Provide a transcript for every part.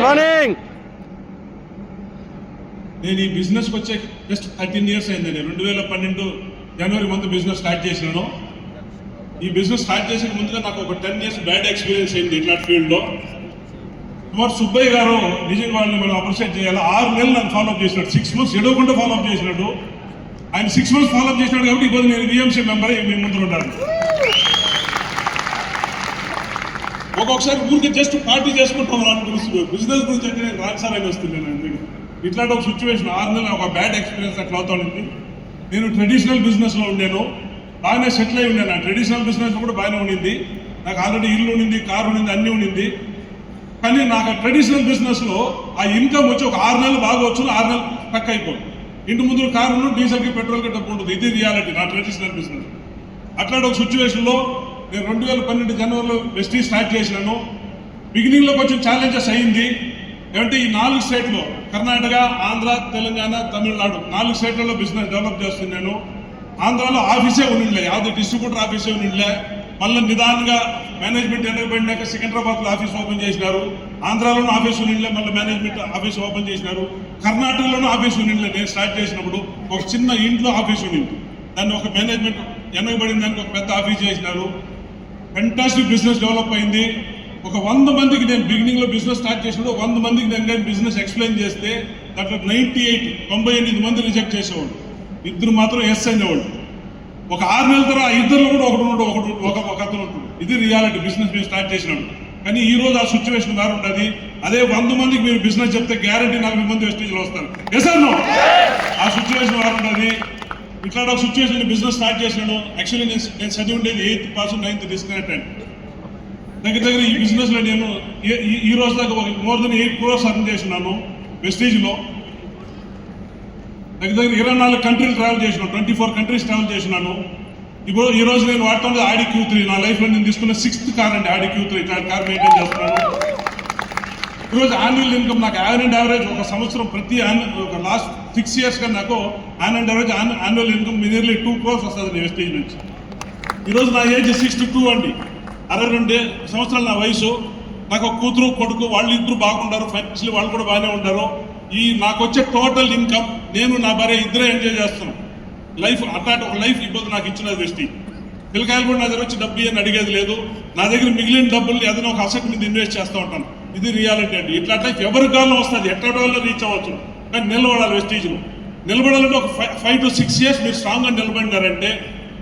Good morning. నేను ఈ బిజినెస్కి వచ్చే జస్ట్ 13 years అయిందండి. 2012 జనవరి మంత్ బిజినెస్ స్టార్ట్ చేసినాను. ఈ బిజినెస్ స్టార్ట్ చేసే ముందుగా నాకు ఒక 10 years బ్యాడ్ ఎక్స్పీరియన్స్ అయింది ఇట్లాంటి ఫీల్డ్లో. కుమార్ సుబ్బయ్య గారు నిజంగా వాళ్ళని మనం అప్రిషియేట్ చేయాలి. 6 నెలలు నన్ను ఫాలోఅప్ చేసినాడు, 6 months ఎడవకుండా ఫాలోఅప్ చేసినాడు. ఆయన 6 months ఫాలోఅప్ చేసినాడు కాబట్టి ఇప్పుడు నేను విఎంసీ మెంబర్ మీ ముందు ఉంటాను. ఒక్కొక్కసారి ఊరికి జస్ట్ పార్టీ చేసుకుంటాం అనుకుంటున్నాను. బిజినెస్ గురించి అంటే నేను రాను సార్ అని వస్తున్నాను. అందుకే ఇట్లాంటి ఒక సిచ్యువేషన్ 6 నెలలు ఒక బ్యాడ్ ఎక్స్పీరియన్స్ అట్లా అవుతా ఉంది. నేను ట్రెడిషనల్ బిజినెస్లో ఉండాను, బాగానే సెటిల్ అయి ఉన్నాను. ట్రెడిషనల్ బిజినెస్ కూడా బాగానే ఉండింది. నాకు ఆల్రెడీ ఇల్లు ఉండింది, కారు ఉండింది, అన్నీ ఉండింది. కానీ నాకు ఆ ట్రెడిషనల్ బిజినెస్లో ఆ ఇన్కమ్ వచ్చి ఒక 6 నెలలు బాగా వచ్చు, 6 నెలలు పక్క అయిపోతుంది. ఇంటి ముందు కారును డీజిల్కి పెట్రోల్కి డబ్బు ఉంటుంది. ఇది రియాలిటీ నా ట్రెడిషనల్ బిజినెస్. అట్లాంటి ఒక సిచ్యువేషన్లో నేను 2012 జనవరిలో వెస్టీజ్ స్టార్ట్ చేసినాను. బిగినింగ్లో కొంచెం ఛాలెంజెస్ అయింది. ఏమంటే ఈ 4 స్టేట్లో కర్ణాటక, ఆంధ్ర, తెలంగాణ, తమిళనాడు 4 స్టేట్లలో బిజినెస్ డెవలప్ చేస్తున్నాను. ఆంధ్రాలో ఆఫీసే ఉండిలే, యాவது డిస్ట్రిబ్యూటర్ ఆఫీసే ఉండిలే. మళ్ళీ నిదానంగా మేనేజ్మెంట్ వెనకబడినాక సికింద్రాబాద్లో ఆఫీస్ ఓపెన్ చేసినారు. ఆంధ్రాలోనూ ఆఫీస్ ఉండిలే, మళ్ళీ మేనేజ్మెంట్ ఆఫీస్ ఓపెన్ చేసినారు. కర్ణాటకలోనూ ఆఫీస్ ఉండిలే. నేను స్టార్ట్ చేసినప్పుడు ఒక చిన్న ఇంట్లో ఆఫీస్ ఉండింది, దాన్ని ఒక మేనేజ్మెంట్ వెనకబడిన దానికి ఒక పెద్ద ఆఫీస్ చేసినారు. ఫెంటాస్టిక్ బిజినెస్ డెవలప్ అయింది. ఒక 100 మందికి నేను బిగినింగ్లో బిజినెస్ స్టార్ట్ చేసినప్పుడు 100 మందికి నేను బిజినెస్ ఎక్స్ప్లెయిన్ చేస్తే దాంట్లో 98 మంది రిజెక్ట్ చేసేవాడు, 2 మాత్రం ఎస్ అనేవాడు. ఒక 6 నెలల తర్వాత 2లో కూడా ఒక అతను ఉంటుంది. ఇది రియాలిటీ బిజినెస్ మేము స్టార్ట్ చేసినాడు. కానీ ఈ రోజు ఆ సిచ్యువేషన్ వేరు ఉంటుంది. అదే 100 మందికి మీరు బిజినెస్ చెప్తే గ్యారంటీ 40 మంది వెస్టీజ్లో వస్తారు. ఎస్ అర్ నో? ఆ సిచ్యువేషన్ వేరు ఉంటుంది. ఇట్లాంటి ఒక సిచ్యువేషన్ బిజినెస్ స్టార్ట్ చేసినాను. యాక్చువల్లీ నేను చదివి ఉండేది 8th పాస్ 9th డిస్కనెక్టెడ్. దగ్గర ఈ బిజినెస్లో నేను ఈ రోజు దాకా మోర్ దెన్ 8 crores అర్న్ చేసినాను వెస్టీజ్లో. దగ్గర 24 కంట్రీలు ట్రావెల్ చేసినాను, 24 countries ట్రావెల్ చేసినాను. ఇప్పుడు ఈ రోజు నేను వాడుతుంది ఆడి Q3. నా లైఫ్లో నేను తీసుకున్న 6th కార్ అండి ఆడి Q3. ఇట్లాంటి కార్ మెయింటైన్ చేస్తున్నాను. ఈరోజు యాన్యువల్ ఇన్కమ్ నాకు యావరేజ్ ఒక సంవత్సరం ఒక లాస్ట్ 6 years గా నాకు average annual income nearly 2 crores వస్తుంది వెస్టీజ్ నుంచి. ఈరోజు నా ఏజ్ 62 అండి, 62 సంవత్సరాలు నా వయసు. నాకు ఒక కూతురు కొడుకు, వాళ్ళు ఇద్దరు బాగుంటారు, ఫైనాన్షియల్లీ వాళ్ళు కూడా బాగానే ఉంటారు. నాకు వచ్చే టోటల్ ఇన్కమ్ నేను నా భార్య ఇద్దరే ఎంజాయ్ చేస్తున్నాం లైఫ్. అట్లాంటి ఒక లైఫ్ ఇబ్బంది నాకు ఇచ్చినది వెస్టీ. పిల్లకాయలు కూడా నా దగ్గర వచ్చి డబ్బు అని అడిగేది లేదు. నా దగ్గర మిగిలిన డబ్బులు ఏదైనా ఒక అసెట్ మీద ఇన్వెస్ట్ చేస్తూ ఉంటాను. ఇది రియాలిటీ అండి. ఇట్లాంటి లైఫ్ ఎవరి కాలం వస్తుంది, ఎక్కడ వల్ల రీచ్ అవ్వచ్చు. కానీ నిలబడాలి వెస్టీజ్లో. నిలబడాలంటే ఒక 5 to 6 years మీరు స్ట్రాంగ్గా నిలబడినారంటే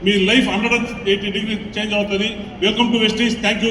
మీ లైఫ్ 180 degrees చేంజ్ అవుతుంది. Welcome to Vestige. Thank you.